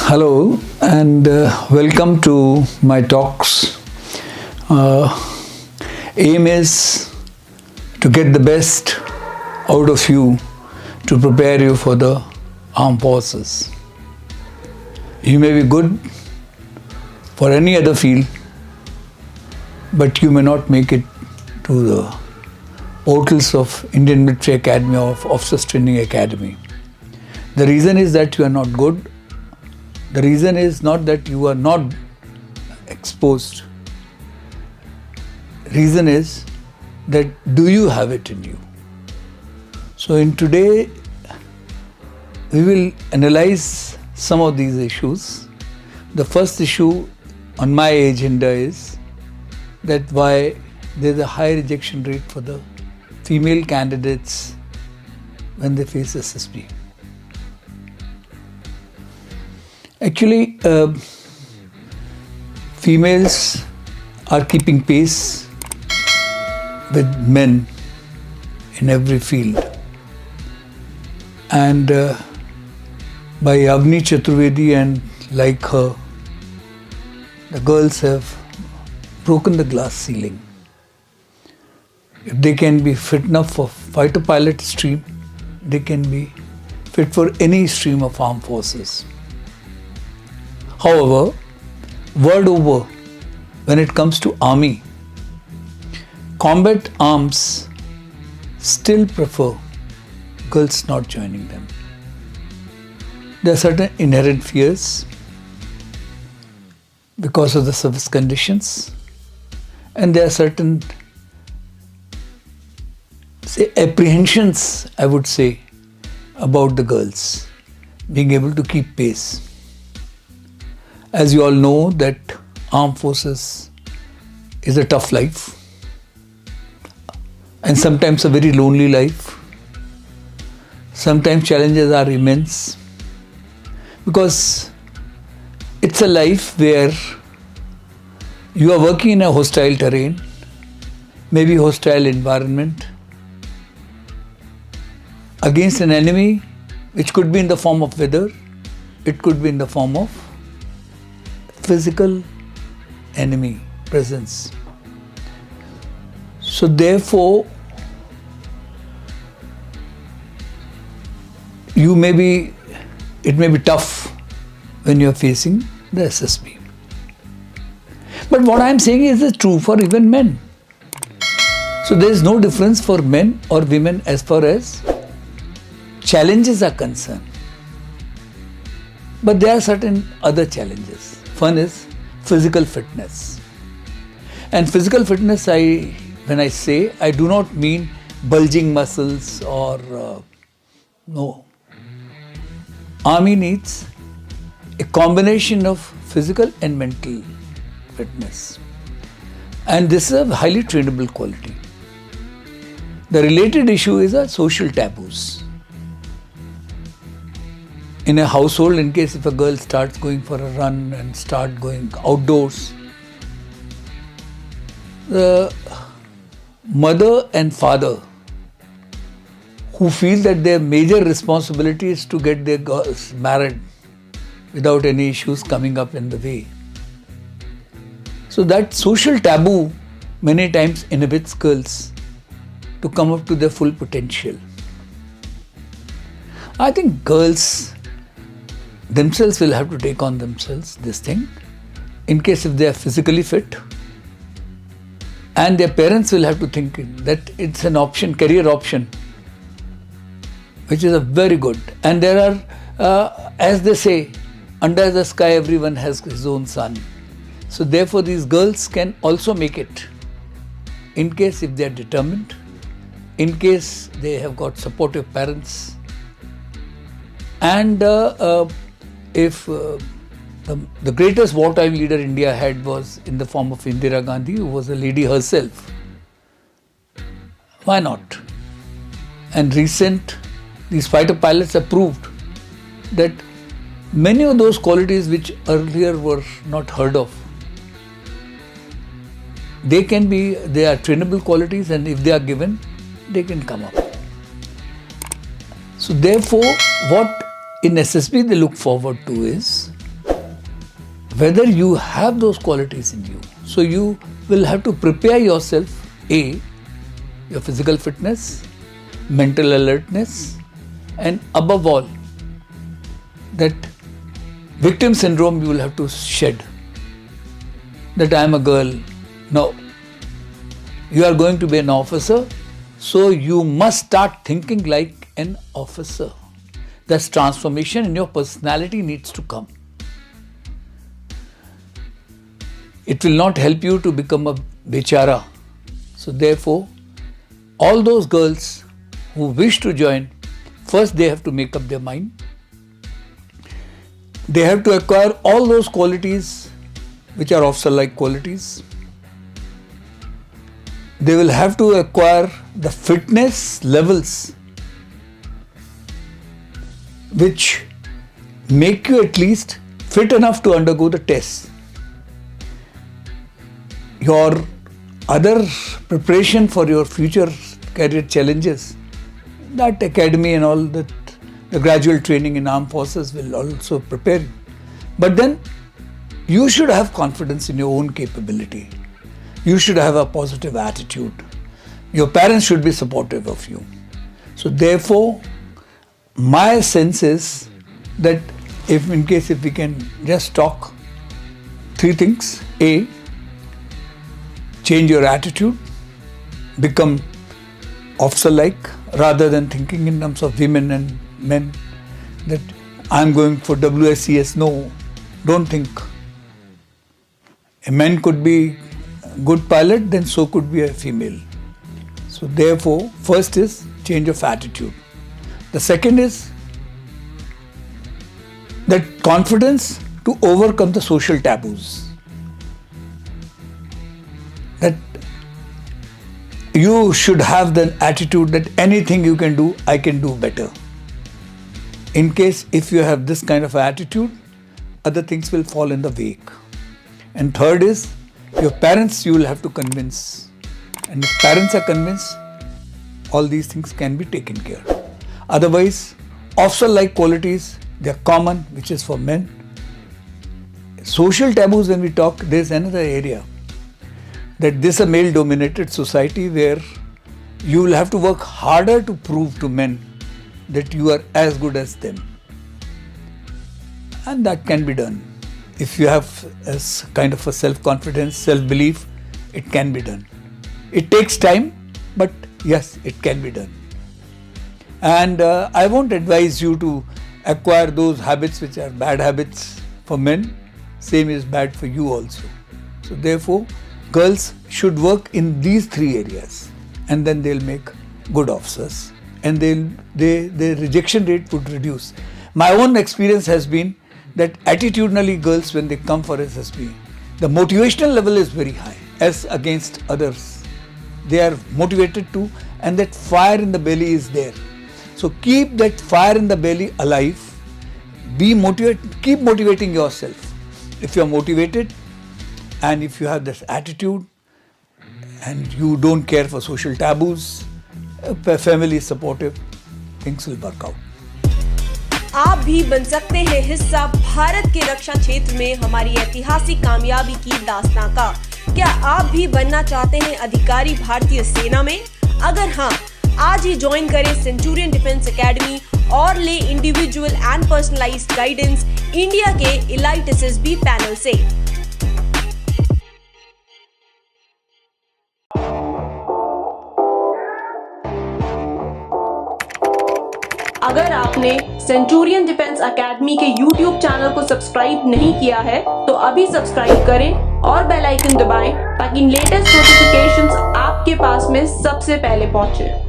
Hello and welcome to my talks. Aim is to get the best out of you to prepare you for the armed forces. You may be good for any other field, but you may not make it to the portals of Indian Military Academy or Officers Training Academy. The reason is that you are not good. The reason is not that you are not exposed. Reason is that do you have it in you? So in today, we will analyze some of these issues. The first issue on my agenda is that why there is a high rejection rate for the female candidates when they face SSB. Actually, females are keeping pace with men in every field. And by Avni Chaturvedi and like her, the girls have broken the glass ceiling. If they can be fit enough for fighter pilot stream, they can be fit for any stream of armed forces. However, word over, when it comes to army, combat arms still prefer girls not joining them. There are certain inherent fears because of the service conditions, and there are certain apprehensions, I would say, about the girls being able to keep pace. As you all know that armed forces is a tough life and sometimes a very lonely life. Sometimes challenges are immense because it's a life where you are working in a hostile terrain, maybe hostile environment, against an enemy which could be in the form of weather, it could be in the form of physical enemy presence. So therefore, it may be tough when you are facing the SSB. But what I am saying is true for even men. So there is no difference for men or women as far as challenges are concerned. But there are certain other challenges. One is physical fitness. And physical fitness, when I say, I do not mean bulging muscles or no. Army needs a combination of physical and mental fitness. And this is a highly trainable quality. The related issue is social taboos. In a household, in case if a girl starts going for a run and start going outdoors, the mother and father who feel that their major responsibility is to get their girls married without any issues coming up in the way. So that social taboo many times inhibits girls to come up to their full potential. I think girls themselves will have to take on themselves this thing in case if they are physically fit, and their parents will have to think that it's an option, career option, which is a very good. And there are, as they say, under the sky everyone has his own sun. So therefore these girls can also make it in case if they are determined, in case they have got supportive parents, and if the greatest wartime leader India had was in the form of Indira Gandhi, who was a lady herself. Why not? And these fighter pilots have proved that many of those qualities which earlier were not heard of, they are trainable qualities, and if they are given, they can come up. So therefore, what in SSB they look forward to is whether you have those qualities in you. So you will have to prepare yourself, A, your physical fitness, mental alertness, and above all, that victim syndrome you will have to shed. That I am a girl. No. You are going to be an officer, so you must start thinking like an officer. This transformation in your personality needs to come. It will not help you to become a bechara. So therefore, all those girls who wish to join, first they have to make up their mind. They have to acquire all those qualities which are officer-like qualities. They will have to acquire the fitness levels which make you at least fit enough to undergo the test. Your other preparation for your future career challenges, that academy and all that, the gradual training in armed forces will also prepare you. But then you should have confidence in your own capability. You should have a positive attitude. Your parents should be supportive of you. So therefore, my sense is that if we can just talk 3 things. A, change your attitude, become officer-like rather than thinking in terms of women and men, that I'm going for WSCS. No, don't think. A man could be a good pilot, then so could be a female. So therefore, first is change of attitude. The second is that confidence to overcome the social taboos. That you should have the attitude that anything you can do, I can do better. In case if you have this kind of attitude, other things will fall in the wake. And third is, your parents you will have to convince. And if parents are convinced, all these things can be taken care of. Otherwise, officer-like qualities, they are common, which is for men. Social taboos, when we talk, there is another area. That this is a male-dominated society where you will have to work harder to prove to men that you are as good as them. And that can be done. If you have a kind of a self-confidence, self-belief, it can be done. It takes time, but yes, it can be done. And I won't advise you to acquire those habits which are bad habits for men. Same is bad for you also. So therefore, girls should work in these 3 areas, and then they'll make good officers, and their rejection rate would reduce. My own experience has been that attitudinally girls, when they come for SSB, the motivational level is very high as against others. They are motivated too, and that fire in the belly is there. So keep that fire in the belly alive. Be motivated. Keep motivating yourself. If you are motivated, and if you have this attitude, and you don't care for social taboos, family is supportive, things will work out. आप भी बन सकते हैं हिस्सा भारत के रक्षा क्षेत्र में हमारी ऐतिहासिक कामयाबी की दास्तां का। क्या आप भी बनना चाहते हैं अधिकारी भारतीय सेना में? अगर हाँ, आज ही ज्वाइन करें सेंचुरियन डिफेंस एकेडमी और ले individual and personalised guidance India के एलाइट एसएसबी पैनल से। अगर आपने सेंचुरियन डिफेंस एकेडमी के YouTube चैनल को सब्सक्राइब नहीं किया है तो अभी सब्सक्राइब करें और बेल आइकन दबाएं ताकि लेटेस्ट नोटिफिकेशंस आपके पास में सबसे पहले पहुंचे।